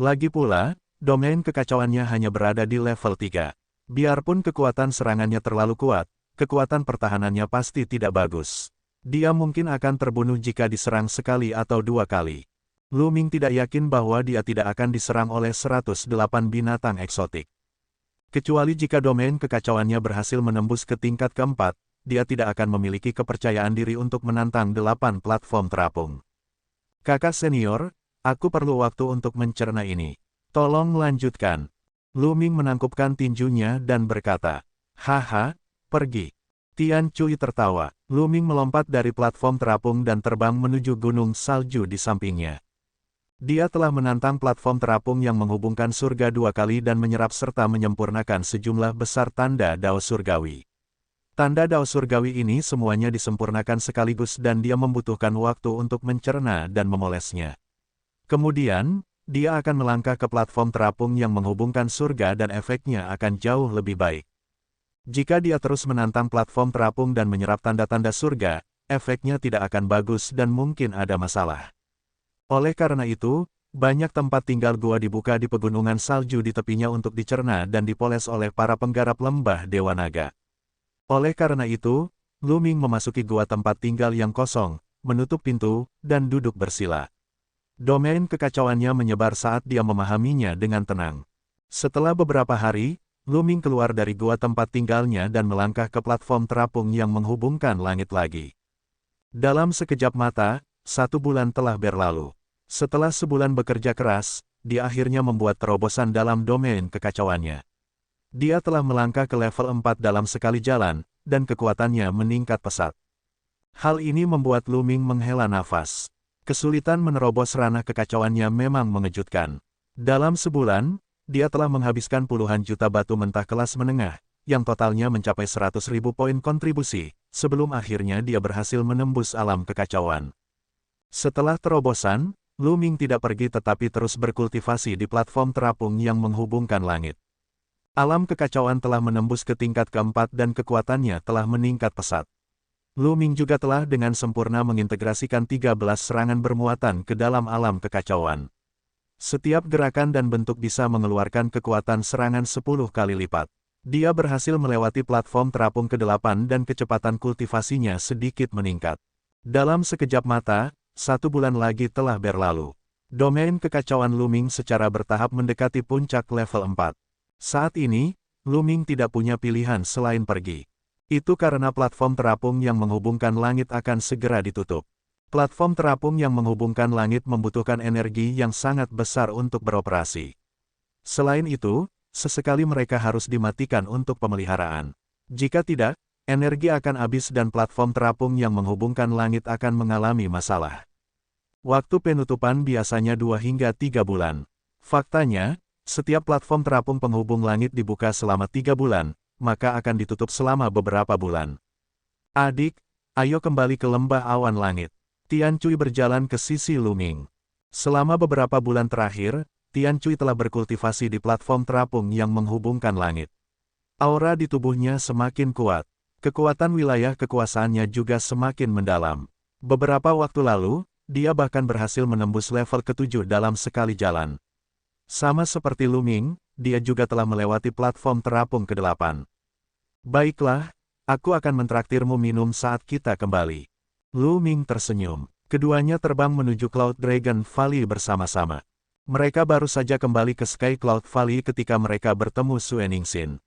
Lagi pula, domain kekacauannya hanya berada di level 3. Biarpun kekuatan serangannya terlalu kuat, kekuatan pertahanannya pasti tidak bagus. Dia mungkin akan terbunuh jika diserang sekali atau dua kali. Lu Ming tidak yakin bahwa dia tidak akan diserang oleh 108 binatang eksotik. Kecuali jika domain kekacauannya berhasil menembus ke tingkat keempat, dia tidak akan memiliki kepercayaan diri untuk menantang 8 platform terapung. Kakak senior, aku perlu waktu untuk mencerna ini. Tolong lanjutkan. Lu Ming menangkupkan tinjunya dan berkata, "Haha, pergi." Tian Cui tertawa. Lu Ming melompat dari platform terapung dan terbang menuju gunung salju di sampingnya. Dia telah menantang platform terapung yang menghubungkan surga 2 kali dan menyerap serta menyempurnakan sejumlah besar tanda Dao Surgawi. Tanda Dao Surgawi ini semuanya disempurnakan sekaligus dan dia membutuhkan waktu untuk mencerna dan memolesnya. Kemudian, dia akan melangkah ke platform terapung yang menghubungkan surga dan efeknya akan jauh lebih baik. Jika dia terus menantang platform terapung dan menyerap tanda-tanda surga, efeknya tidak akan bagus dan mungkin ada masalah. Oleh karena itu, banyak tempat tinggal gua dibuka di pegunungan salju di tepinya untuk dicerna dan dipoles oleh para penggarap lembah Dewa Naga. Oleh karena itu, Lu Ming memasuki gua tempat tinggal yang kosong, menutup pintu, dan duduk bersila. Domain kekacauannya menyebar saat dia memahaminya dengan tenang. Setelah beberapa hari, Lu Ming keluar dari gua tempat tinggalnya dan melangkah ke platform terapung yang menghubungkan langit lagi. Dalam sekejap mata, 1 bulan telah berlalu. Setelah sebulan bekerja keras, dia akhirnya membuat terobosan dalam domain kekacauannya. Dia telah melangkah ke level 4 dalam sekali jalan, dan kekuatannya meningkat pesat. Hal ini membuat Lu Ming menghela nafas. Kesulitan menerobos ranah kekacauannya memang mengejutkan. Dalam sebulan, dia telah menghabiskan puluhan juta batu mentah kelas menengah, yang totalnya mencapai 100.000 poin kontribusi, sebelum akhirnya dia berhasil menembus alam kekacauan. Setelah terobosan, Lu Ming tidak pergi tetapi terus berkultivasi di platform terapung yang menghubungkan langit. Alam kekacauan telah menembus ke tingkat keempat dan kekuatannya telah meningkat pesat. Lu Ming juga telah dengan sempurna mengintegrasikan 13 serangan bermuatan ke dalam alam kekacauan. Setiap gerakan dan bentuk bisa mengeluarkan kekuatan serangan 10 kali lipat. Dia berhasil melewati platform terapung ke-8 dan kecepatan kultivasinya sedikit meningkat. Dalam sekejap mata, 1 bulan lagi telah berlalu. Domain kekacauan Lu Ming secara bertahap mendekati puncak level 4. Saat ini, Lu Ming tidak punya pilihan selain pergi. Itu karena platform terapung yang menghubungkan langit akan segera ditutup. Platform terapung yang menghubungkan langit membutuhkan energi yang sangat besar untuk beroperasi. Selain itu, sesekali mereka harus dimatikan untuk pemeliharaan. Jika tidak, energi akan habis dan platform terapung yang menghubungkan langit akan mengalami masalah. Waktu penutupan biasanya 2 hingga 3 bulan. Faktanya, setiap platform terapung penghubung langit dibuka selama 3 bulan, maka akan ditutup selama beberapa bulan. Adik, ayo kembali ke lembah awan langit. Tian Cui berjalan ke sisi Lu Ming. Selama beberapa bulan terakhir, Tian Cui telah berkultivasi di platform terapung yang menghubungkan langit. Aura di tubuhnya semakin kuat. Kekuatan wilayah kekuasaannya juga semakin mendalam. Beberapa waktu lalu, dia bahkan berhasil menembus level ke-7 dalam sekali jalan. Sama seperti Lu Ming, dia juga telah melewati platform terapung ke-8. Baiklah, aku akan mentraktirmu minum saat kita kembali. Lu Ming tersenyum. Keduanya terbang menuju Cloud Dragon Valley bersama-sama. Mereka baru saja kembali ke Sky Cloud Valley ketika mereka bertemu Sue Ningxin.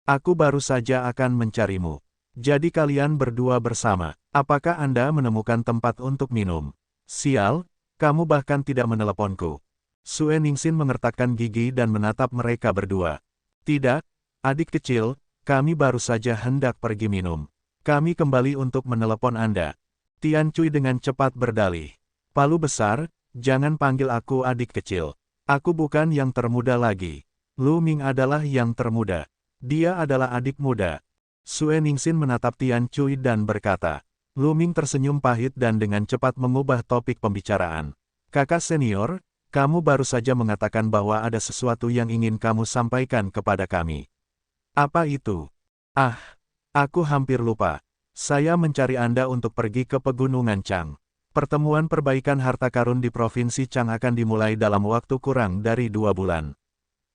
Aku baru saja akan mencarimu. Jadi kalian berdua bersama. Apakah Anda menemukan tempat untuk minum? Sial, kamu bahkan tidak meneleponku. Sue Ningxin mengertakkan gigi dan menatap mereka berdua. Tidak, adik kecil, kami baru saja hendak pergi minum. Kami kembali untuk menelepon Anda. Tian Cui dengan cepat berdalih. Palu besar, jangan panggil aku adik kecil. Aku bukan yang termuda lagi. Lu Ming adalah yang termuda. Dia adalah adik muda. Sue Ningxin menatap Tian Cui dan berkata. Lu Ming tersenyum pahit dan dengan cepat mengubah topik pembicaraan. Kakak senior, kamu baru saja mengatakan bahwa ada sesuatu yang ingin kamu sampaikan kepada kami. Apa itu? Ah, aku hampir lupa. Saya mencari Anda untuk pergi ke Pegunungan Chang. Pertemuan perbaikan harta karun di Provinsi Chang akan dimulai dalam waktu kurang dari 2 bulan.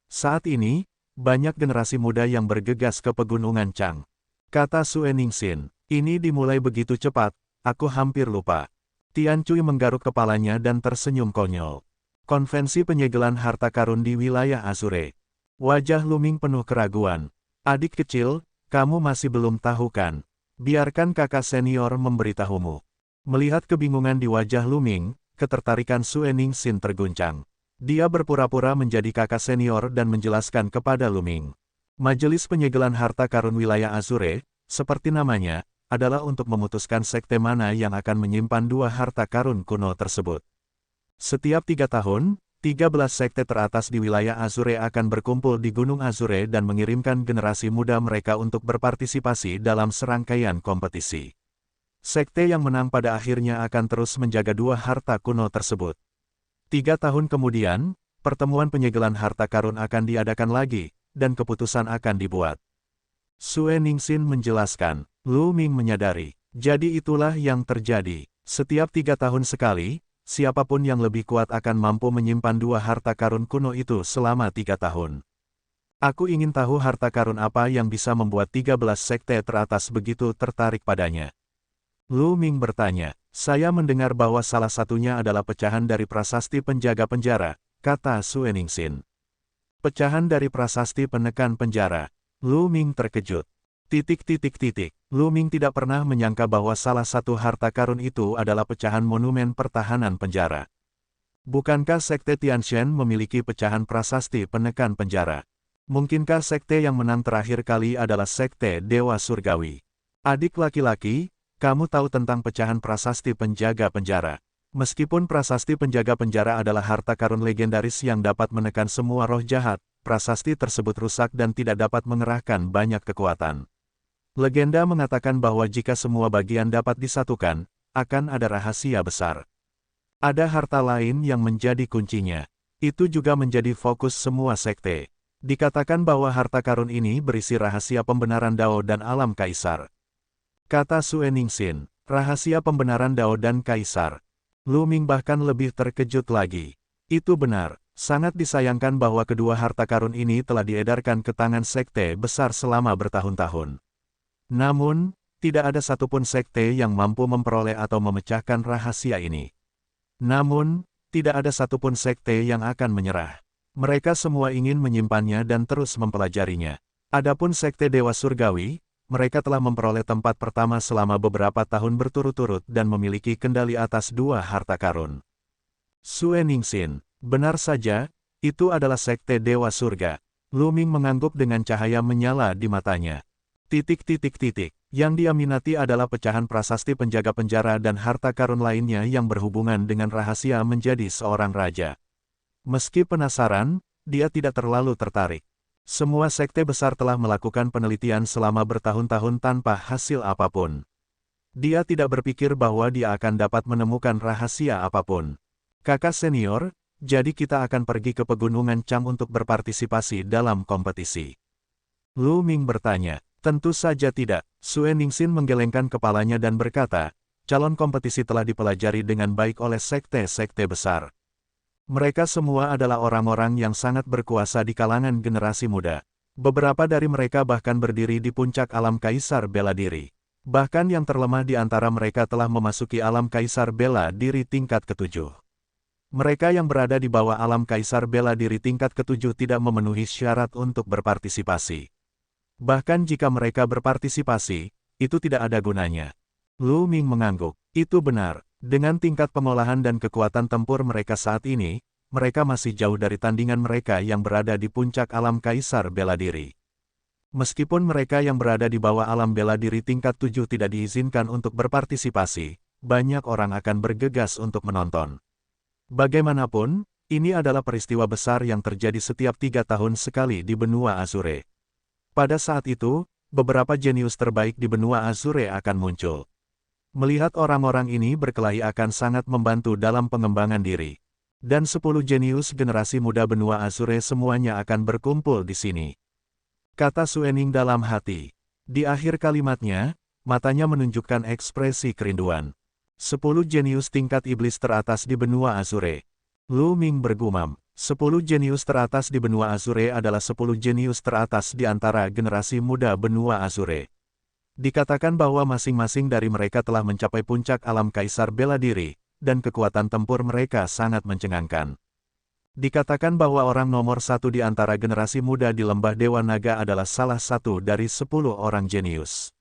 Saat ini, banyak generasi muda yang bergegas ke pegunungan Chang. Kata Sue Ningsin, ini dimulai begitu cepat, aku hampir lupa. Tian Cui menggaruk kepalanya dan tersenyum konyol. Konvensi penyegelan harta karun di wilayah Azure. Wajah Lu Ming penuh keraguan. Adik kecil, kamu masih belum tahu kan? Biarkan kakak senior memberitahumu. Melihat kebingungan di wajah Lu Ming, ketertarikan Sue Ningsin terguncang. Dia berpura-pura menjadi kakak senior dan menjelaskan kepada Lu Ming. Majelis penyegelan harta karun wilayah Azure, seperti namanya, adalah untuk memutuskan sekte mana yang akan menyimpan 2 harta karun kuno tersebut. Setiap 3 tahun, 13 sekte teratas di wilayah Azure akan berkumpul di Gunung Azure dan mengirimkan generasi muda mereka untuk berpartisipasi dalam serangkaian kompetisi. Sekte yang menang pada akhirnya akan terus menjaga 2 harta kuno tersebut. 3 tahun kemudian, pertemuan penyegelan harta karun akan diadakan lagi, dan keputusan akan dibuat. Sue Ningsin menjelaskan. Lu Ming menyadari. Jadi itulah yang terjadi. Setiap 3 tahun sekali, siapapun yang lebih kuat akan mampu menyimpan 2 harta karun kuno itu selama 3 tahun. Aku ingin tahu harta karun apa yang bisa membuat 13 sekte teratas begitu tertarik padanya. Lu Ming bertanya, saya mendengar bahwa salah satunya adalah pecahan dari prasasti penjaga penjara, kata Sue Ningsin. Pecahan dari prasasti penekan penjara. Lu Ming terkejut. Lu Ming tidak pernah menyangka bahwa salah satu harta karun itu adalah pecahan monumen pertahanan penjara. Bukankah sekte Tianshan memiliki pecahan prasasti penekan penjara? Mungkinkah sekte yang menang terakhir kali adalah sekte Dewa Surgawi? Adik laki-laki, kamu tahu tentang pecahan prasasti penjaga penjara. Meskipun prasasti penjaga penjara adalah harta karun legendaris yang dapat menekan semua roh jahat, prasasti tersebut rusak dan tidak dapat mengerahkan banyak kekuatan. Legenda mengatakan bahwa jika semua bagian dapat disatukan, akan ada rahasia besar. Ada harta lain yang menjadi kuncinya. Itu juga menjadi fokus semua sekte. Dikatakan bahwa harta karun ini berisi rahasia pembenaran Dao dan alam kaisar. Kata Sue Ningsin, rahasia pembenaran Dao dan kaisar. Lu Ming bahkan lebih terkejut lagi. Itu benar, sangat disayangkan bahwa kedua harta karun ini telah diedarkan ke tangan sekte besar selama bertahun-tahun. Namun, tidak ada satupun sekte yang mampu memperoleh atau memecahkan rahasia ini. Namun, tidak ada satupun sekte yang akan menyerah. Mereka semua ingin menyimpannya dan terus mempelajarinya. Adapun sekte Dewa Surgawi, mereka telah memperoleh tempat pertama selama beberapa tahun berturut-turut dan memiliki kendali atas 2 harta karun. Sue Ningsin, benar saja, itu adalah sekte Dewa Surga. Lu Ming mengangguk dengan cahaya menyala di matanya. Yang dia minati adalah pecahan prasasti penjaga penjara dan harta karun lainnya yang berhubungan dengan rahasia menjadi seorang raja. Meski penasaran, dia tidak terlalu tertarik. Semua sekte besar telah melakukan penelitian selama bertahun-tahun tanpa hasil apapun. Dia tidak berpikir bahwa dia akan dapat menemukan rahasia apapun. Kakak senior, jadi kita akan pergi ke pegunungan Chang untuk berpartisipasi dalam kompetisi. Lu Ming bertanya, tentu saja tidak. Sue Ningsin menggelengkan kepalanya dan berkata, calon kompetisi telah dipelajari dengan baik oleh sekte-sekte besar. Mereka semua adalah orang-orang yang sangat berkuasa di kalangan generasi muda. Beberapa dari mereka bahkan berdiri di puncak alam kaisar bela diri. Bahkan yang terlemah di antara mereka telah memasuki alam kaisar bela diri tingkat ke-7. Mereka yang berada di bawah alam kaisar bela diri tingkat ke-7 tidak memenuhi syarat untuk berpartisipasi. Bahkan jika mereka berpartisipasi, itu tidak ada gunanya. Lu Ming mengangguk. Itu benar. Dengan tingkat pengolahan dan kekuatan tempur mereka saat ini, mereka masih jauh dari tandingan mereka yang berada di puncak alam kaisar bela diri. Meskipun mereka yang berada di bawah alam bela diri tingkat 7 tidak diizinkan untuk berpartisipasi, banyak orang akan bergegas untuk menonton. Bagaimanapun, ini adalah peristiwa besar yang terjadi setiap 3 tahun sekali di benua Azure. Pada saat itu, beberapa jenius terbaik di benua Azure akan muncul. Melihat orang-orang ini berkelahi akan sangat membantu dalam pengembangan diri. Dan 10 jenius generasi muda benua Azure semuanya akan berkumpul di sini. Kata Sue Ning dalam hati. Di akhir kalimatnya, matanya menunjukkan ekspresi kerinduan. 10 jenius tingkat iblis teratas di benua Azure. Lu Ming bergumam, 10 jenius teratas di benua Azure adalah 10 jenius teratas di antara generasi muda benua Azure. Dikatakan bahwa masing-masing dari mereka telah mencapai puncak alam kaisar bela diri, dan kekuatan tempur mereka sangat mencengangkan. Dikatakan bahwa orang nomor satu di antara generasi muda di Lembah Dewa Naga adalah salah satu dari 10 orang jenius.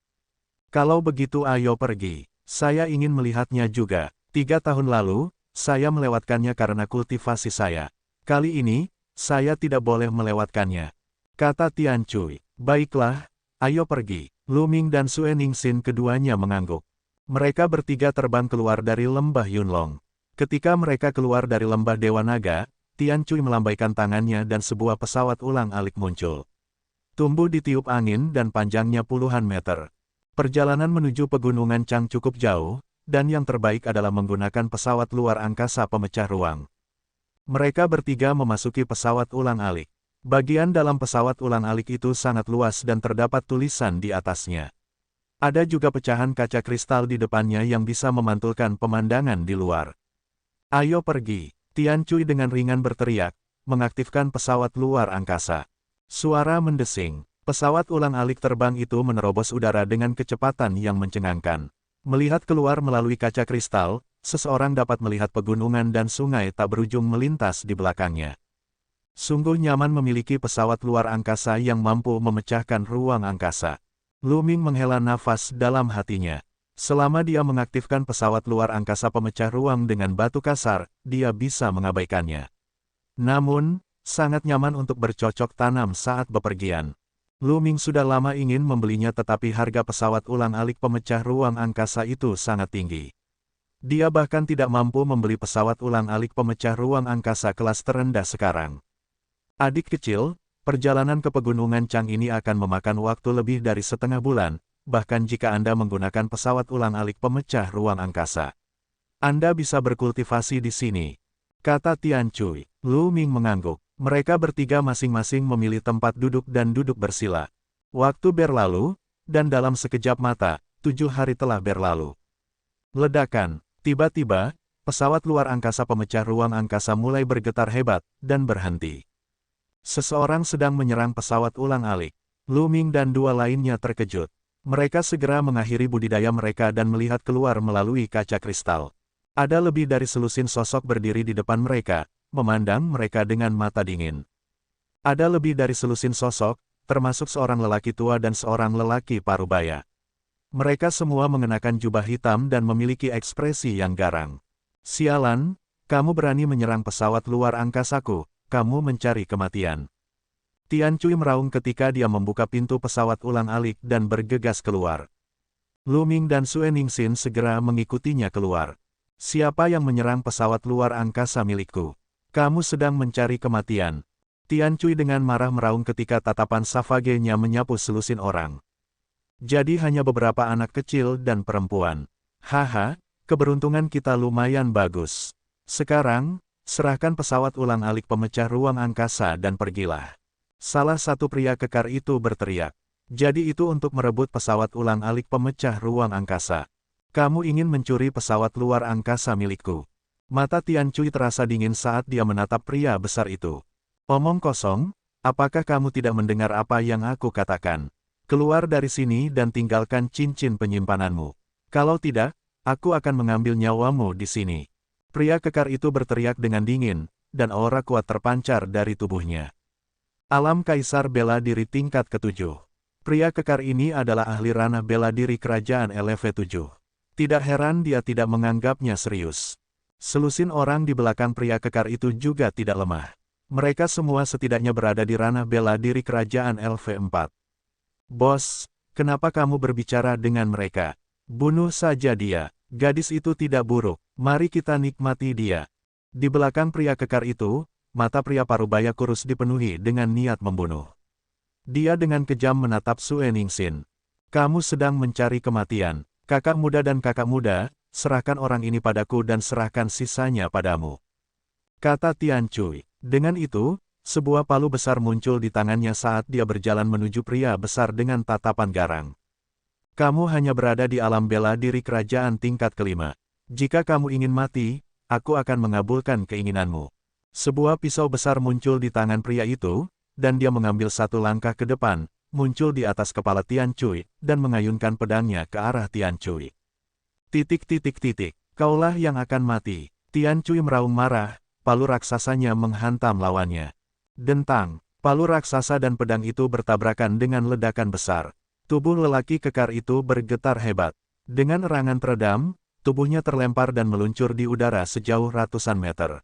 Kalau begitu ayo pergi, saya ingin melihatnya juga. 3 tahun lalu, saya melewatkannya karena kultivasi saya. Kali ini, saya tidak boleh melewatkannya. Kata Tian Cui. Baiklah, ayo pergi. Lu Ming dan Sue Ningsin keduanya mengangguk. Mereka bertiga terbang keluar dari lembah Yunlong. Ketika mereka keluar dari lembah Dewa Naga, Tian Cui melambaikan tangannya dan sebuah pesawat ulang-alik muncul. Tumbuh ditiup angin dan panjangnya puluhan meter. Perjalanan menuju pegunungan Chang cukup jauh, dan yang terbaik adalah menggunakan pesawat luar angkasa pemecah ruang. Mereka bertiga memasuki pesawat ulang-alik. Bagian dalam pesawat ulang-alik itu sangat luas dan terdapat tulisan di atasnya. Ada juga pecahan kaca kristal di depannya yang bisa memantulkan pemandangan di luar. Ayo pergi. Tian Cui dengan ringan berteriak, mengaktifkan pesawat luar angkasa. Suara mendesing. Pesawat ulang-alik terbang itu menerobos udara dengan kecepatan yang mencengangkan. Melihat keluar melalui kaca kristal, seseorang dapat melihat pegunungan dan sungai tak berujung melintas di belakangnya. Sungguh nyaman memiliki pesawat luar angkasa yang mampu memecahkan ruang angkasa. Lu Ming menghela nafas dalam hatinya. Selama dia mengaktifkan pesawat luar angkasa pemecah ruang dengan batu kasar, dia bisa mengabaikannya. Namun, sangat nyaman untuk bercocok tanam saat bepergian. Lu Ming sudah lama ingin membelinya tetapi harga pesawat ulang-alik pemecah ruang angkasa itu sangat tinggi. Dia bahkan tidak mampu membeli pesawat ulang-alik pemecah ruang angkasa kelas terendah sekarang. Adik kecil, perjalanan ke pegunungan Chang ini akan memakan waktu lebih dari setengah bulan, bahkan jika Anda menggunakan pesawat ulang-alik pemecah ruang angkasa. Anda bisa berkultivasi di sini. Kata Tian Cui. Lu Ming mengangguk. Mereka bertiga masing-masing memilih tempat duduk dan duduk bersila. Waktu berlalu, dan dalam sekejap mata, 7 hari telah berlalu. Ledakan. Tiba-tiba, pesawat luar angkasa pemecah ruang angkasa mulai bergetar hebat, dan berhenti. Seseorang sedang menyerang pesawat ulang-alik. Lu Ming dan dua lainnya terkejut. Mereka segera mengakhiri budidaya mereka dan melihat keluar melalui kaca kristal. Ada lebih dari selusin sosok berdiri di depan mereka, memandang mereka dengan mata dingin. Ada lebih dari selusin sosok, termasuk seorang lelaki tua dan seorang lelaki parubaya. Mereka semua mengenakan jubah hitam dan memiliki ekspresi yang garang. Sialan, kamu berani menyerang pesawat luar angkasaku, kamu mencari kematian. Tian Cui meraung ketika dia membuka pintu pesawat ulang-alik dan bergegas keluar. Lu Ming dan Sue Ningsin segera mengikutinya keluar. Siapa yang menyerang pesawat luar angkasa milikku? Kamu sedang mencari kematian. Tian Cui dengan marah meraung ketika tatapan Savage-nya menyapu selusin orang. Jadi hanya beberapa anak kecil dan perempuan. Haha, keberuntungan kita lumayan bagus. Sekarang, serahkan pesawat ulang-alik pemecah ruang angkasa dan pergilah. Salah satu pria kekar itu berteriak. Jadi itu untuk merebut pesawat ulang-alik pemecah ruang angkasa. Kamu ingin mencuri pesawat luar angkasa milikku. Mata Tian Cui terasa dingin saat dia menatap pria besar itu. Omong kosong, apakah kamu tidak mendengar apa yang aku katakan? Keluar dari sini dan tinggalkan cincin penyimpananmu. Kalau tidak, aku akan mengambil nyawamu di sini. Pria kekar itu berteriak dengan dingin, dan aura kuat terpancar dari tubuhnya. Alam Kaisar Bela Diri tingkat ke-7. Pria kekar ini adalah ahli ranah bela diri kerajaan LV7. Tidak heran dia tidak menganggapnya serius. Selusin orang di belakang pria kekar itu juga tidak lemah. Mereka semua setidaknya berada di ranah bela diri kerajaan LV4. Bos, kenapa kamu berbicara dengan mereka? Bunuh saja dia. Gadis itu tidak buruk. Mari kita nikmati dia. Di belakang pria kekar itu, mata pria parubaya kurus dipenuhi dengan niat membunuh. Dia dengan kejam menatap Sue Ningsin. Kamu sedang mencari kematian. Kakak muda dan kakak muda, serahkan orang ini padaku dan serahkan sisanya padamu. Kata Tian Cui. Dengan itu, sebuah palu besar muncul di tangannya saat dia berjalan menuju pria besar dengan tatapan garang. Kamu hanya berada di alam bela diri kerajaan tingkat ke-5. Jika kamu ingin mati, aku akan mengabulkan keinginanmu. Sebuah pisau besar muncul di tangan pria itu, dan dia mengambil satu langkah ke depan, muncul di atas kepala Tian Cui, dan mengayunkan pedangnya ke arah Tian Cui. Kaulah yang akan mati. Tian Cui meraung marah, palu raksasanya menghantam lawannya. Dentang, palu raksasa dan pedang itu bertabrakan dengan ledakan besar. Tubuh lelaki kekar itu bergetar hebat. Dengan erangan teredam, tubuhnya terlempar dan meluncur di udara sejauh ratusan meter.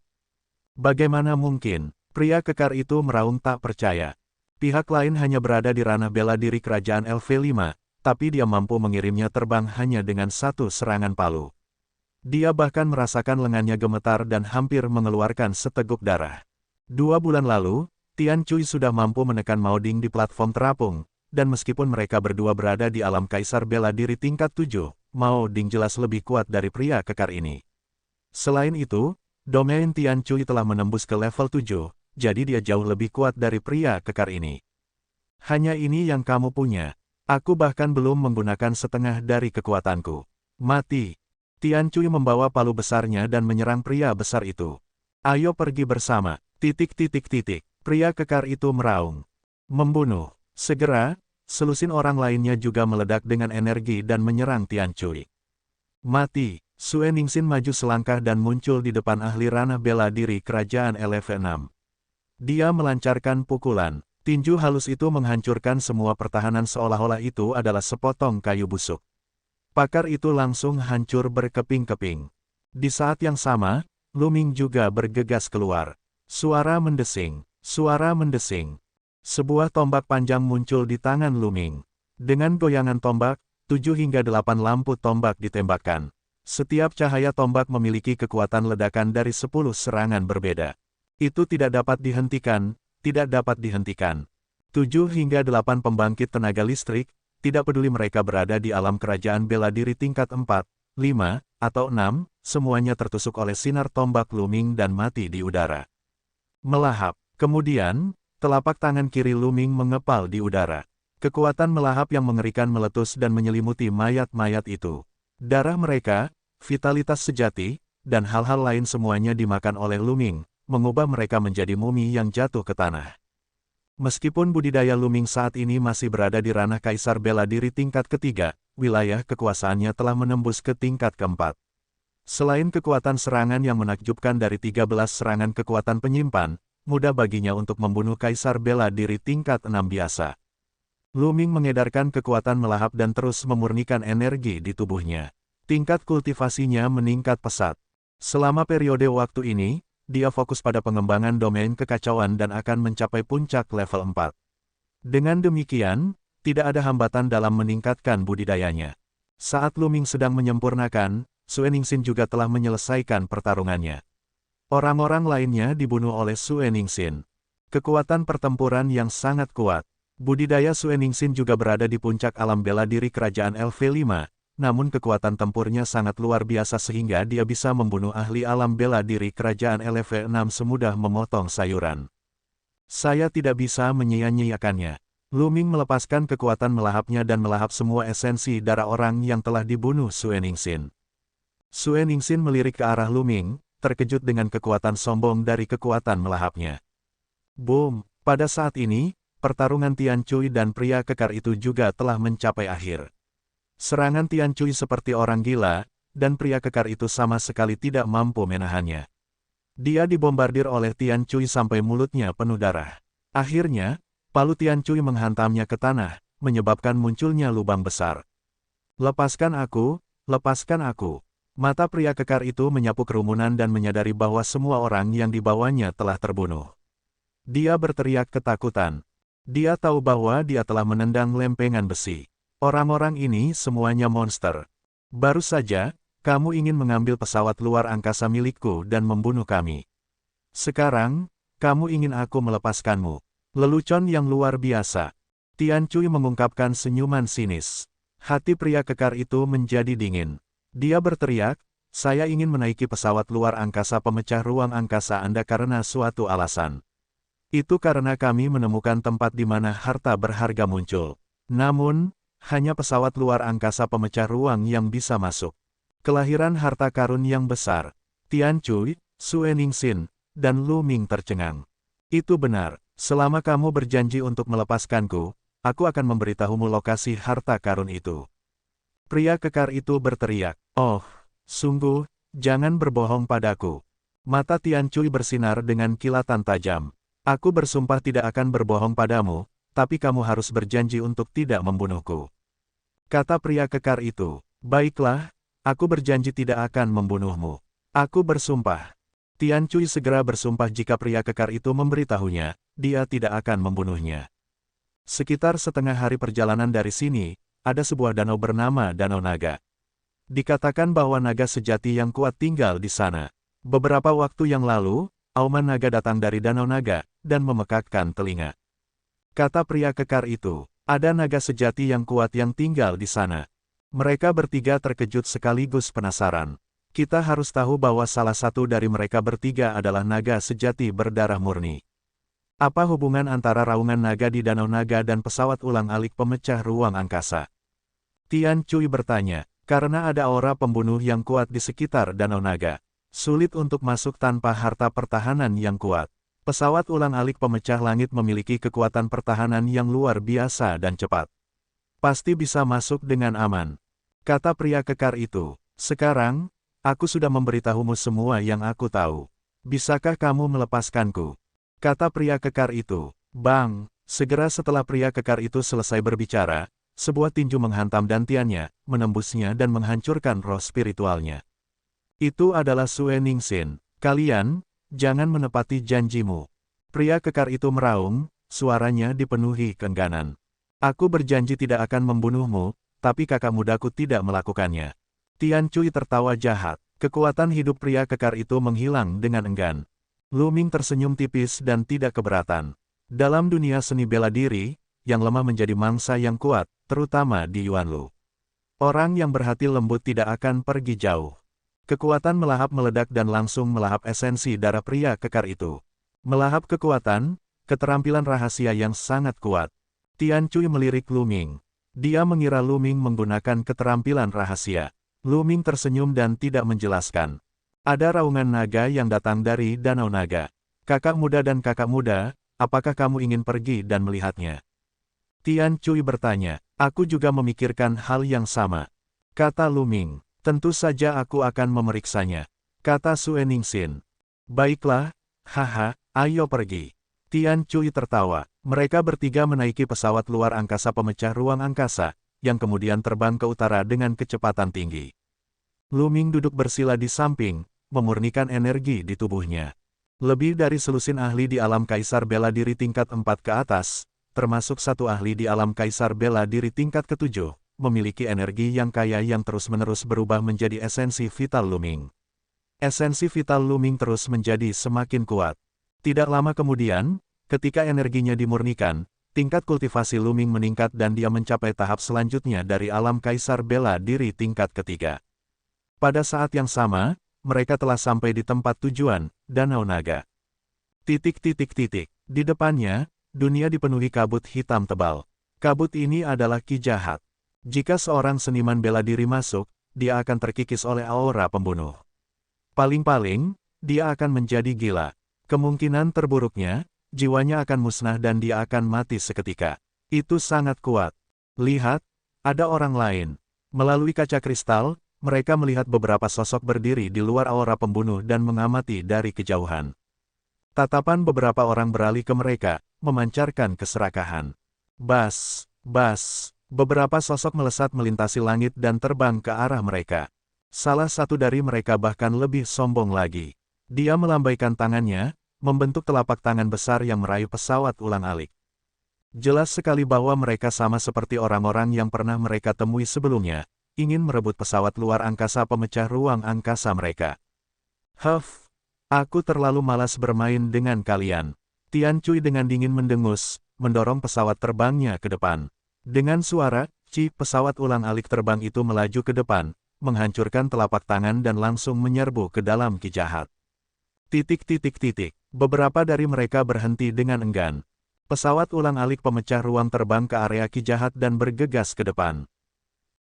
Bagaimana mungkin? Pria kekar itu meraung tak percaya. Pihak lain hanya berada di ranah bela diri kerajaan LV5, tapi dia mampu mengirimnya terbang hanya dengan satu serangan palu. Dia bahkan merasakan lengannya gemetar dan hampir mengeluarkan seteguk darah. 2 bulan lalu, Tian Cui sudah mampu menekan Mao Ding di platform terapung, dan meskipun mereka berdua berada di alam kaisar bela diri tingkat 7, Mao Ding jelas lebih kuat dari pria kekar ini. Selain itu, domain Tian Cui telah menembus ke level 7, jadi dia jauh lebih kuat dari pria kekar ini. Hanya ini yang kamu punya. Aku bahkan belum menggunakan setengah dari kekuatanku. Mati. Tian Cui membawa palu besarnya dan menyerang pria besar itu. Ayo pergi bersama. Pria kekar itu meraung. Membunuh. Segera, selusin orang lainnya juga meledak dengan energi dan menyerang Tian Cui. Mati. Sue Ningxin maju selangkah dan muncul di depan ahli ranah bela diri kerajaan LV6. Dia melancarkan pukulan. Tinju halus itu menghancurkan semua pertahanan seolah-olah itu adalah sepotong kayu busuk. Pakar itu langsung hancur berkeping-keping. Di saat yang sama, Lu Ming juga bergegas keluar. Suara mendesing. Sebuah tombak panjang muncul di tangan Lu Ming. Dengan goyangan tombak, 7 hingga 8 lampu tombak ditembakkan. Setiap cahaya tombak memiliki kekuatan ledakan dari 10 serangan berbeda. Itu tidak dapat dihentikan. 7 hingga 8 pembangkit tenaga listrik, tidak peduli mereka berada di alam kerajaan bela diri tingkat 4, 5, atau 6, semuanya tertusuk oleh sinar tombak Lu Ming dan mati di udara. Melahap. Kemudian, telapak tangan kiri Lu Ming mengepal di udara. Kekuatan melahap yang mengerikan meletus dan menyelimuti mayat-mayat itu. Darah mereka, vitalitas sejati, dan hal-hal lain semuanya dimakan oleh Lu Ming, mengubah mereka menjadi mumi yang jatuh ke tanah. Meskipun budidaya Lu Ming saat ini masih berada di ranah kaisar bela diri tingkat ketiga, wilayah kekuasaannya telah menembus ke tingkat keempat. Selain kekuatan serangan yang menakjubkan dari 13 serangan kekuatan penyimpan, mudah baginya untuk membunuh kaisar bela diri tingkat 6 biasa. Lu Ming mengedarkan kekuatan melahap dan terus memurnikan energi di tubuhnya. Tingkat kultivasinya meningkat pesat. Selama periode waktu ini, dia fokus pada pengembangan domain kekacauan dan akan mencapai puncak level 4. Dengan demikian, tidak ada hambatan dalam meningkatkan budidayanya. Saat Lu Ming sedang menyempurnakan, Sue Ningxin juga telah menyelesaikan pertarungannya. Orang-orang lainnya dibunuh oleh Sue Ningxin. Kekuatan pertempuran yang sangat kuat. Budidaya Sue Ningxin juga berada di puncak alam bela diri kerajaan LV5. Namun kekuatan tempurnya sangat luar biasa sehingga dia bisa membunuh ahli alam bela diri kerajaan LV6 semudah memotong sayuran. Saya tidak bisa menyia-nyiakannya. Lu Ming melepaskan kekuatan melahapnya dan melahap semua esensi darah orang yang telah dibunuh Sue Ningxin. Sue Ningxin melirik ke arah Lu Ming, terkejut dengan kekuatan sombong dari kekuatan melahapnya. Boom! Pada saat ini, pertarungan Tian Cui dan pria kekar itu juga telah mencapai akhir. Serangan Tian Cui seperti orang gila, dan pria kekar itu sama sekali tidak mampu menahannya. Dia dibombardir oleh Tian Cui sampai mulutnya penuh darah. Akhirnya, palu Tian Cui menghantamnya ke tanah, menyebabkan munculnya lubang besar. Lepaskan aku, lepaskan aku. Mata pria kekar itu menyapu kerumunan dan menyadari bahwa semua orang yang dibawanya telah terbunuh. Dia berteriak ketakutan. Dia tahu bahwa dia telah menendang lempengan besi. Orang-orang ini semuanya monster. Baru saja, kamu ingin mengambil pesawat luar angkasa milikku dan membunuh kami. Sekarang, kamu ingin aku melepaskanmu. Lelucon yang luar biasa. Tian Cui mengungkapkan senyuman sinis. Hati pria kekar itu menjadi dingin. Dia berteriak, saya ingin menaiki pesawat luar angkasa pemecah ruang angkasa Anda karena suatu alasan. Itu karena kami menemukan tempat di mana harta berharga muncul. Namun, hanya pesawat luar angkasa pemecah ruang yang bisa masuk. Kelahiran harta karun yang besar. Tian Cui, Sue Ningsin, dan Lu Ming tercengang. Itu benar, selama kamu berjanji untuk melepaskanku, aku akan memberitahumu lokasi harta karun itu. Pria kekar itu berteriak, "Oh, sungguh, jangan berbohong padaku." Mata Tian Cui bersinar dengan kilatan tajam. "Aku bersumpah tidak akan berbohong padamu, tapi kamu harus berjanji untuk tidak membunuhku." Kata pria kekar itu, "Baiklah, aku berjanji tidak akan membunuhmu. Aku bersumpah." Tian Cui segera bersumpah jika pria kekar itu memberitahunya, dia tidak akan membunuhnya. Sekitar setengah hari perjalanan dari sini, ada sebuah danau bernama Danau Naga. Dikatakan bahwa naga sejati yang kuat tinggal di sana. Beberapa waktu yang lalu, auman naga datang dari Danau Naga, dan memekakkan telinga. Kata pria kekar itu, ada naga sejati yang kuat yang tinggal di sana. Mereka bertiga terkejut sekaligus penasaran. Kita harus tahu bahwa salah satu dari mereka bertiga adalah naga sejati berdarah murni. Apa hubungan antara raungan naga di Danau Naga dan pesawat ulang-alik pemecah ruang angkasa? Tian Cui bertanya, karena ada aura pembunuh yang kuat di sekitar Danau Naga. Sulit untuk masuk tanpa harta pertahanan yang kuat. Pesawat ulang-alik pemecah langit memiliki kekuatan pertahanan yang luar biasa dan cepat. Pasti bisa masuk dengan aman. Kata pria kekar itu, sekarang, aku sudah memberitahumu semua yang aku tahu. Bisakah kamu melepaskanku? Kata pria kekar itu, "Bang!" Segera setelah pria kekar itu selesai berbicara, sebuah tinju menghantam dantiannya, menembusnya dan menghancurkan roh spiritualnya. Itu adalah Sue Ningsin. "Kalian, jangan menepati janjimu." Pria kekar itu meraung, suaranya dipenuhi keengganan. "Aku berjanji tidak akan membunuhmu, tapi kakak mudaku tidak melakukannya." Tian Cui tertawa jahat. Kekuatan hidup pria kekar itu menghilang dengan enggan. Lu Ming tersenyum tipis dan tidak keberatan. Dalam dunia seni bela diri, yang lemah menjadi mangsa yang kuat, terutama di Yuanlu. Orang yang berhati lembut tidak akan pergi jauh. Kekuatan melahap meledak dan langsung melahap esensi darah pria kekar itu. Melahap kekuatan, keterampilan rahasia yang sangat kuat. Tian Cui melirik Lu Ming. Dia mengira Lu Ming menggunakan keterampilan rahasia. Lu Ming tersenyum dan tidak menjelaskan. Ada raungan naga yang datang dari Danau Naga. "Kakak muda dan kakak muda, apakah kamu ingin pergi dan melihatnya?" Tian Cui bertanya. "Aku juga memikirkan hal yang sama." Kata Lu Ming. "Tentu saja aku akan memeriksanya." Kata Sue Ningsin. "Baiklah, haha, ayo pergi." Tian Cui tertawa. Mereka bertiga menaiki pesawat luar angkasa pemecah ruang angkasa, yang kemudian terbang ke utara dengan kecepatan tinggi. Lu Ming duduk bersila di samping, memurnikan energi di tubuhnya. Lebih dari selusin ahli di alam kaisar bela diri tingkat 4 ke atas, termasuk satu ahli di alam kaisar bela diri tingkat ke-7, memiliki energi yang kaya yang terus-menerus berubah menjadi esensi vital Lu Ming. Esensi vital Lu Ming terus menjadi semakin kuat. Tidak lama kemudian, ketika energinya dimurnikan, tingkat kultivasi Lu Ming meningkat dan dia mencapai tahap selanjutnya dari alam kaisar bela diri tingkat ketiga. Pada saat yang sama, mereka telah sampai di tempat tujuan, Danau Naga. Di depannya, dunia dipenuhi kabut hitam tebal. Kabut ini adalah ki jahat. Jika seorang seniman bela diri masuk, dia akan terkikis oleh aura pembunuh. Paling-paling, dia akan menjadi gila. Kemungkinan terburuknya, jiwanya akan musnah dan dia akan mati seketika. Itu sangat kuat. Lihat, ada orang lain. Melalui kaca kristal, mereka melihat beberapa sosok berdiri di luar aura pembunuh dan mengamati dari kejauhan. Tatapan beberapa orang beralih ke mereka, memancarkan keserakahan. Bas, bas, beberapa sosok melesat melintasi langit dan terbang ke arah mereka. Salah satu dari mereka bahkan lebih sombong lagi. Dia melambaikan tangannya, membentuk telapak tangan besar yang meraih pesawat ulang-alik. Jelas sekali bahwa mereka sama seperti orang-orang yang pernah mereka temui sebelumnya, ingin merebut pesawat luar angkasa pemecah ruang angkasa mereka. "Huff, aku terlalu malas bermain dengan kalian." Tian Cui dengan dingin mendengus, mendorong pesawat terbangnya ke depan. Dengan suara, pesawat ulang-alik terbang itu melaju ke depan, menghancurkan telapak tangan dan langsung menyerbu ke dalam ki jahat. Beberapa dari mereka berhenti dengan enggan. Pesawat ulang-alik pemecah ruang terbang ke area ki jahat dan bergegas ke depan.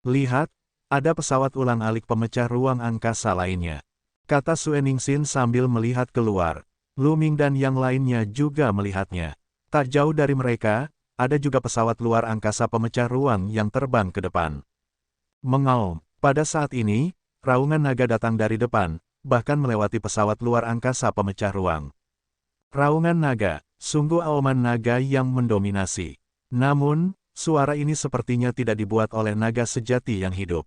Lihat, Ada pesawat ulang-alik pemecah ruang angkasa lainnya, kata Sue Ningsin sambil melihat keluar. Lu Ming dan yang lainnya juga melihatnya. Tak jauh dari mereka, ada juga pesawat luar angkasa pemecah ruang yang terbang ke depan. Mengaum, pada saat ini, raungan naga datang dari depan, bahkan melewati pesawat luar angkasa pemecah ruang. Raungan naga, sungguh auman naga yang mendominasi. Namun, suara ini sepertinya tidak dibuat oleh naga sejati yang hidup,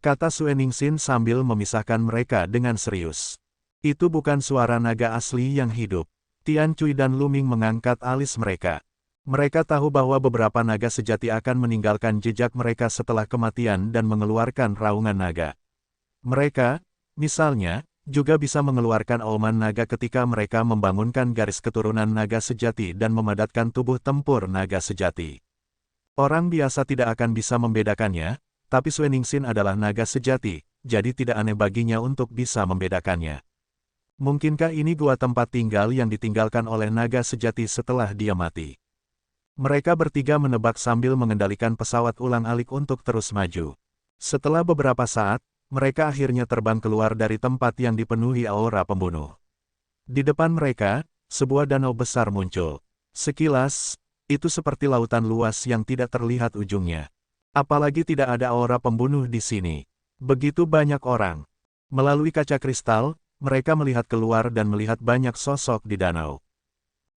kata Sue Ningsin sambil memisahkan mereka dengan serius. Itu bukan suara naga asli yang hidup. Tian Cui dan Lu Ming mengangkat alis mereka. Mereka tahu bahwa beberapa naga sejati akan meninggalkan jejak mereka setelah kematian dan mengeluarkan raungan naga. Mereka, misalnya, juga bisa mengeluarkan auman naga ketika mereka membangunkan garis keturunan naga sejati dan memadatkan tubuh tempur naga sejati. Orang biasa tidak akan bisa membedakannya, tapi Sue Ningsin adalah naga sejati, jadi tidak aneh baginya untuk bisa membedakannya. Mungkinkah ini gua tempat tinggal yang ditinggalkan oleh naga sejati setelah dia mati? Mereka bertiga menebak sambil mengendalikan pesawat ulang-alik untuk terus maju. Setelah beberapa saat, mereka akhirnya terbang keluar dari tempat yang dipenuhi aura pembunuh. Di depan mereka, sebuah danau besar muncul. Sekilas, itu seperti lautan luas yang tidak terlihat ujungnya. Apalagi tidak ada aura pembunuh di sini. Begitu banyak orang. Melalui kaca kristal, mereka melihat keluar dan melihat banyak sosok di danau.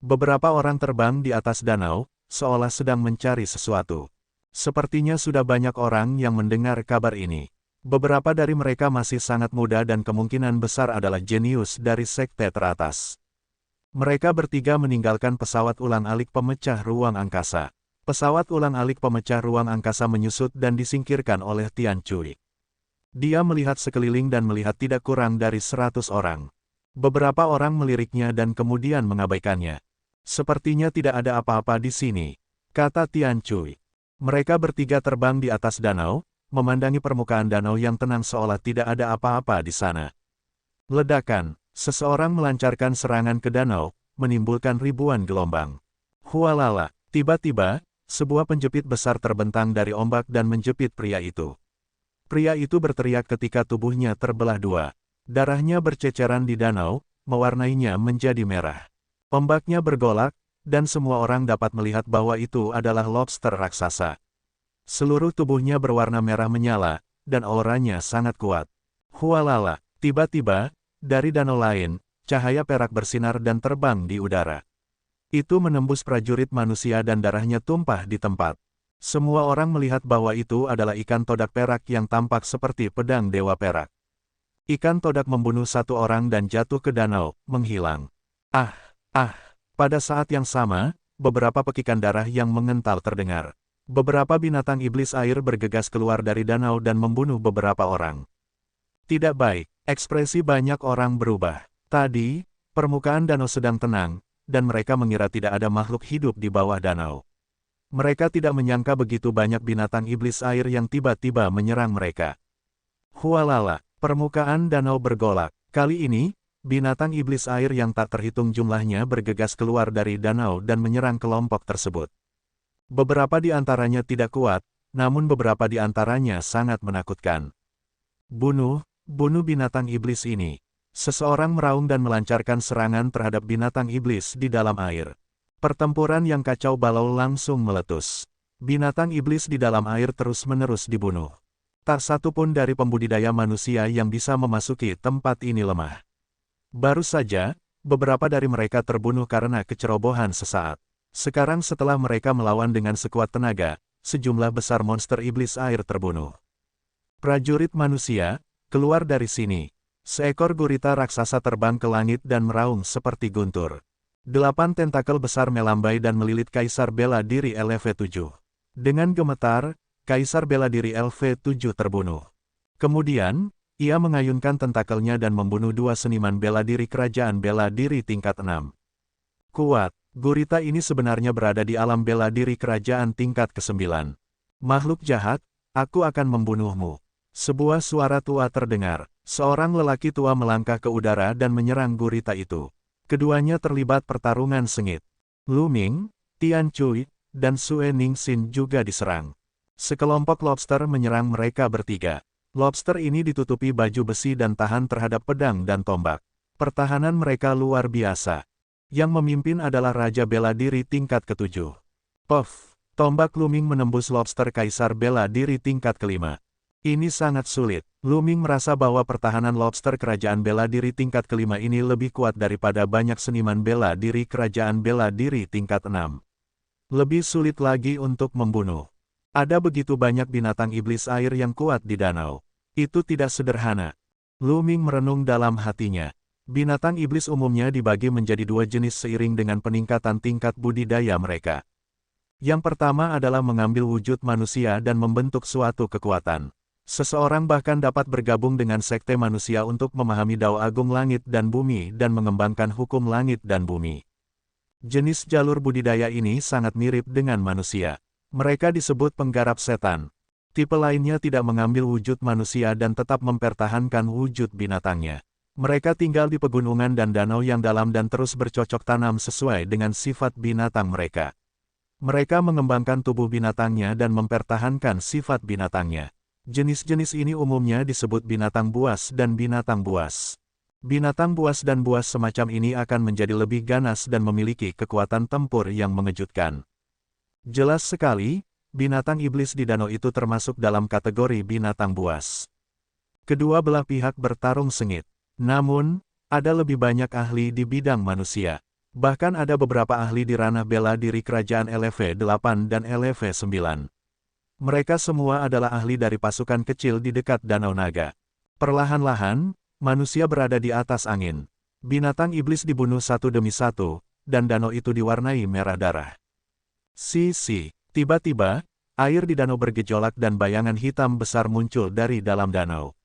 Beberapa orang terbang di atas danau, seolah sedang mencari sesuatu. Sepertinya sudah banyak orang yang mendengar kabar ini. Beberapa dari mereka masih sangat muda dan kemungkinan besar adalah jenius dari sekte teratas. Mereka bertiga meninggalkan pesawat ulang-alik pemecah ruang angkasa. Pesawat ulang-alik pemecah ruang angkasa menyusut dan disingkirkan oleh Tian Cui. Dia melihat sekeliling dan melihat tidak kurang dari 100 orang. Beberapa orang meliriknya dan kemudian mengabaikannya. Sepertinya tidak ada apa-apa di sini, kata Tian Cui. Mereka bertiga terbang di atas danau, memandangi permukaan danau yang tenang seolah tidak ada apa-apa di sana. Ledakan, seseorang melancarkan serangan ke danau, menimbulkan ribuan gelombang. Hualala, tiba-tiba, sebuah penjepit besar terbentang dari ombak dan menjepit pria itu. Pria itu berteriak ketika tubuhnya terbelah dua. Darahnya berceceran di danau, mewarnainya menjadi merah. Ombaknya bergolak, dan semua orang dapat melihat bahwa itu adalah lobster raksasa. Seluruh tubuhnya berwarna merah menyala, dan auranya sangat kuat. Hualala, tiba-tiba, dari danau lain, cahaya perak bersinar dan terbang di udara. Itu menembus prajurit manusia dan darahnya tumpah di tempat. Semua orang melihat bahwa itu adalah ikan todak perak yang tampak seperti pedang dewa perak. Ikan todak membunuh satu orang dan jatuh ke danau, menghilang. Pada saat yang sama, beberapa pekikan darah yang mengental terdengar. Beberapa binatang iblis air bergegas keluar dari danau dan membunuh beberapa orang. Tidak baik, ekspresi banyak orang berubah. Tadi, permukaan danau sedang tenang, dan mereka mengira tidak ada makhluk hidup di bawah danau. Mereka tidak menyangka begitu banyak binatang iblis air yang tiba-tiba menyerang mereka. Hualala, permukaan danau bergolak. Kali ini, binatang iblis air yang tak terhitung jumlahnya bergegas keluar dari danau dan menyerang kelompok tersebut. Beberapa di antaranya tidak kuat, namun beberapa di antaranya sangat menakutkan. Bunuh binatang iblis ini. Seseorang meraung dan melancarkan serangan terhadap binatang iblis di dalam air. Pertempuran yang kacau balau langsung meletus. Binatang iblis di dalam air terus-menerus dibunuh. Tak satu pun dari pembudidaya manusia yang bisa memasuki tempat ini lemah. Baru saja, beberapa dari mereka terbunuh karena kecerobohan sesaat. Sekarang setelah mereka melawan dengan sekuat tenaga, sejumlah besar monster iblis air terbunuh. Prajurit manusia, keluar dari sini. Seekor gurita raksasa terbang ke langit dan meraung seperti guntur. 8 tentakel besar melambai dan melilit Kaisar Bela Diri LV7. Dengan gemetar, Kaisar Bela Diri LV7 terbunuh. Kemudian, ia mengayunkan tentakelnya dan membunuh 2 seniman bela diri kerajaan bela diri tingkat 6. Kuat, gurita ini sebenarnya berada di alam bela diri kerajaan tingkat ke-9. Makhluk jahat, aku akan membunuhmu. Sebuah suara tua terdengar. Seorang lelaki tua melangkah ke udara dan menyerang gurita itu. Keduanya terlibat pertarungan sengit. Lu Ming, Tian Cui, dan Sue Ningsin juga diserang. Sekelompok lobster menyerang mereka bertiga. Lobster ini ditutupi baju besi dan tahan terhadap pedang dan tombak. Pertahanan mereka luar biasa. Yang memimpin adalah Raja Bela Diri tingkat ke-7. Puff! Tombak Luming menembus lobster Kaisar Bela Diri tingkat ke-5. Ini sangat sulit. Luming merasa bahwa pertahanan lobster Kerajaan Bela Diri tingkat ke-5 ini lebih kuat daripada banyak seniman bela diri Kerajaan Bela Diri tingkat 6. Lebih sulit lagi untuk membunuh. Ada begitu banyak binatang iblis air yang kuat di danau. Itu tidak sederhana. Luming merenung dalam hatinya. Binatang iblis umumnya dibagi menjadi dua jenis seiring dengan peningkatan tingkat budidaya mereka. Yang pertama adalah mengambil wujud manusia dan membentuk suatu kekuatan. Seseorang bahkan dapat bergabung dengan sekte manusia untuk memahami Dao Agung Langit dan Bumi dan mengembangkan hukum langit dan bumi. Jenis jalur budidaya ini sangat mirip dengan manusia. Mereka disebut penggarap setan. Tipe lainnya tidak mengambil wujud manusia dan tetap mempertahankan wujud binatangnya. Mereka tinggal di pegunungan dan danau yang dalam dan terus bercocok tanam sesuai dengan sifat binatang mereka. Mereka mengembangkan tubuh binatangnya dan mempertahankan sifat binatangnya. Jenis-jenis ini umumnya disebut binatang buas dan binatang buas. Binatang buas dan buas semacam ini akan menjadi lebih ganas dan memiliki kekuatan tempur yang mengejutkan. Jelas sekali, binatang iblis di danau itu termasuk dalam kategori binatang buas. Kedua belah pihak bertarung sengit. Namun, ada lebih banyak ahli di bidang manusia. Bahkan ada beberapa ahli di ranah bela diri Kerajaan LV8 dan LV9. Mereka semua adalah ahli dari pasukan kecil di dekat Danau Naga. Perlahan-lahan, manusia berada di atas angin. Binatang iblis dibunuh satu demi satu, dan danau itu diwarnai merah darah. Tiba-tiba, air di danau bergejolak dan bayangan hitam besar muncul dari dalam danau.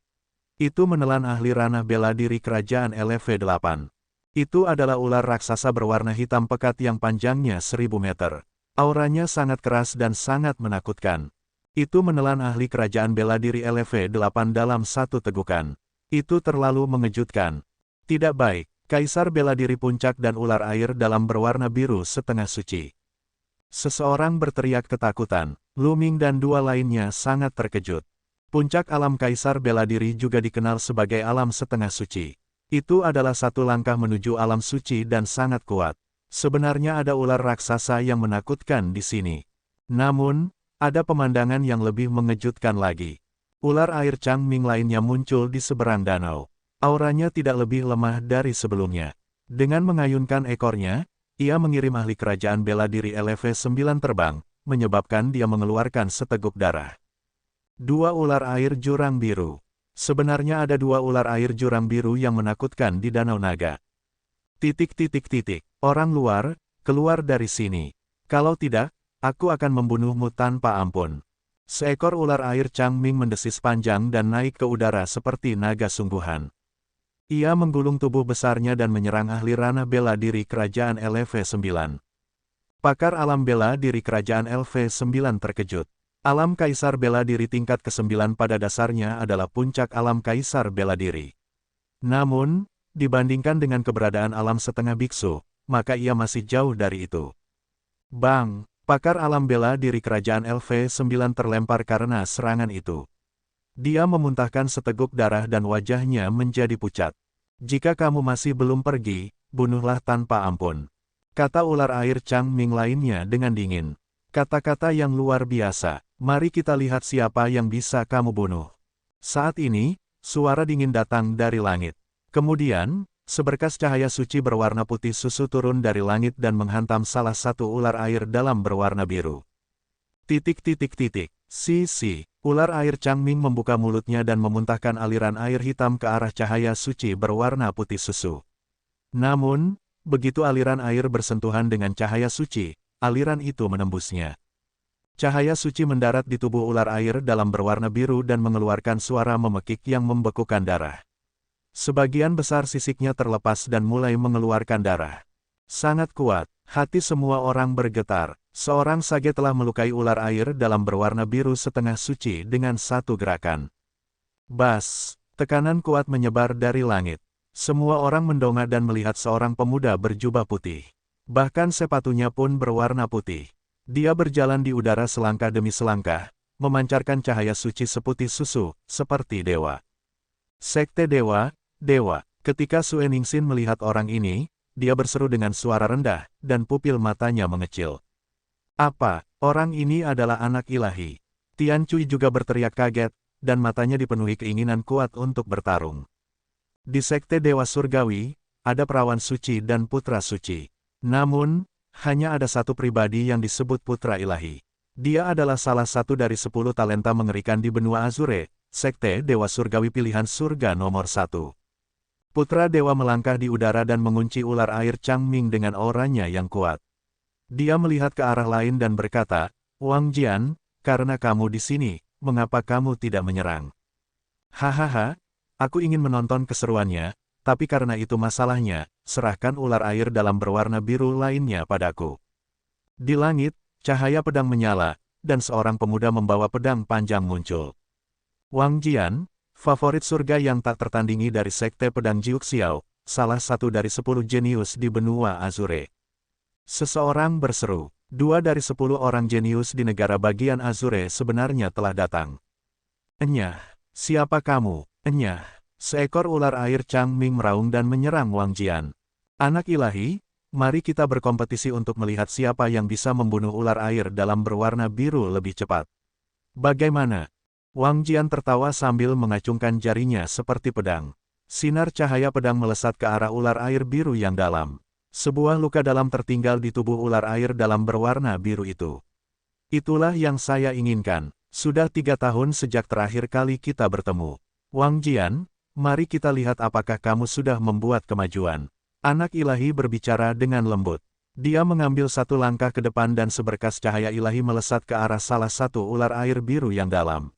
Itu menelan ahli ranah bela diri Kerajaan LV8. Itu adalah ular raksasa berwarna hitam pekat yang panjangnya 1000 meter. Auranya sangat keras dan sangat menakutkan. Itu menelan ahli Kerajaan Bela Diri LV8 dalam satu tegukan. Itu terlalu mengejutkan. Tidak baik, Kaisar Bela Diri Puncak dan ular air dalam berwarna biru setengah suci. Seseorang berteriak ketakutan. Luming dan dua lainnya sangat terkejut. Puncak alam Kaisar Bela Diri juga dikenal sebagai alam setengah suci. Itu adalah satu langkah menuju alam suci dan sangat kuat. Sebenarnya ada ular raksasa yang menakutkan di sini. Namun, ada pemandangan yang lebih mengejutkan lagi. Ular air Changming lainnya muncul di seberang danau. Auranya tidak lebih lemah dari sebelumnya. Dengan mengayunkan ekornya, ia mengirim ahli Kerajaan Bela Diri LV9 terbang, menyebabkan dia mengeluarkan seteguk darah. Dua ular air jurang biru. Sebenarnya ada dua ular air jurang biru yang menakutkan di Danau Naga. Orang luar, keluar dari sini. Kalau tidak, aku akan membunuhmu tanpa ampun. Seekor ular air Changming mendesis panjang dan naik ke udara seperti naga sungguhan. Ia menggulung tubuh besarnya dan menyerang ahli ranah bela diri Kerajaan LV9. Pakar alam bela diri Kerajaan LV9 terkejut. Alam Kaisar Bela Diri tingkat ke-9 pada dasarnya adalah puncak alam Kaisar Bela Diri. Namun, dibandingkan dengan keberadaan alam setengah biksu, maka ia masih jauh dari itu. Bang! Pakar alam bela diri Kerajaan LV9 terlempar karena serangan itu. Dia memuntahkan seteguk darah dan wajahnya menjadi pucat. Jika kamu masih belum pergi, bunuhlah tanpa ampun. Kata ular air Changming lainnya dengan dingin. Kata-kata yang luar biasa. Mari kita lihat siapa yang bisa kamu bunuh. Saat ini, suara dingin datang dari langit. Kemudian, seberkas cahaya suci berwarna putih susu turun dari langit dan menghantam salah satu ular air dalam berwarna biru. Ular air Changming membuka mulutnya dan memuntahkan aliran air hitam ke arah cahaya suci berwarna putih susu. Namun, begitu aliran air bersentuhan dengan cahaya suci, aliran itu menembusnya. Cahaya suci mendarat di tubuh ular air dalam berwarna biru dan mengeluarkan suara memekik yang membekukan darah. Sebagian besar sisiknya terlepas dan mulai mengeluarkan darah. Sangat kuat, hati semua orang bergetar. Seorang sage telah melukai ular air dalam berwarna biru setengah suci dengan satu gerakan. Bas! Tekanan kuat menyebar dari langit. Semua orang mendongak dan melihat seorang pemuda berjubah putih. Bahkan sepatunya pun berwarna putih. Dia berjalan di udara selangkah demi selangkah, memancarkan cahaya suci seputih susu, seperti dewa. Sekte Dewa, Dewa. Ketika Sue Ningsin melihat orang ini, dia berseru dengan suara rendah, dan pupil matanya mengecil. Apa, orang ini adalah anak ilahi? Tian Cui juga berteriak kaget, dan matanya dipenuhi keinginan kuat untuk bertarung. Di Sekte Dewa Surgawi, ada perawan suci dan putra suci. Namun, hanya ada satu pribadi yang disebut putra ilahi. Dia adalah salah satu dari 10 talenta mengerikan di benua Azure, Sekte Dewa Surgawi pilihan surga nomor 1. Putra Dewa melangkah di udara dan mengunci ular air Changming dengan auranya yang kuat. Dia melihat ke arah lain dan berkata, Wang Jian, karena kamu di sini, mengapa kamu tidak menyerang? Hahaha, aku ingin menonton keseruannya, tapi karena itu masalahnya, serahkan ular air dalam berwarna biru lainnya padaku. Di langit, cahaya pedang menyala, dan seorang pemuda membawa pedang panjang muncul. Wang Jian, favorit surga yang tak tertandingi dari Sekte Pedang Jiuxiao, salah satu dari 10 jenius di benua Azure. Seseorang berseru, 2 dari 10 orang jenius di negara bagian Azure sebenarnya telah datang. Enyah, siapa kamu? Enyah, seekor ular air Changming meraung dan menyerang Wang Jian. Anak ilahi, mari kita berkompetisi untuk melihat siapa yang bisa membunuh ular air dalam berwarna biru lebih cepat. Bagaimana? Wang Jian tertawa sambil mengacungkan jarinya seperti pedang. Sinar cahaya pedang melesat ke arah ular air biru yang dalam. Sebuah luka dalam tertinggal di tubuh ular air dalam berwarna biru itu. Itulah yang saya inginkan. Sudah 3 tahun sejak terakhir kali kita bertemu. Wang Jian, mari kita lihat apakah kamu sudah membuat kemajuan. Anak ilahi berbicara dengan lembut. Dia mengambil satu langkah ke depan dan seberkas cahaya ilahi melesat ke arah salah satu ular air biru yang dalam.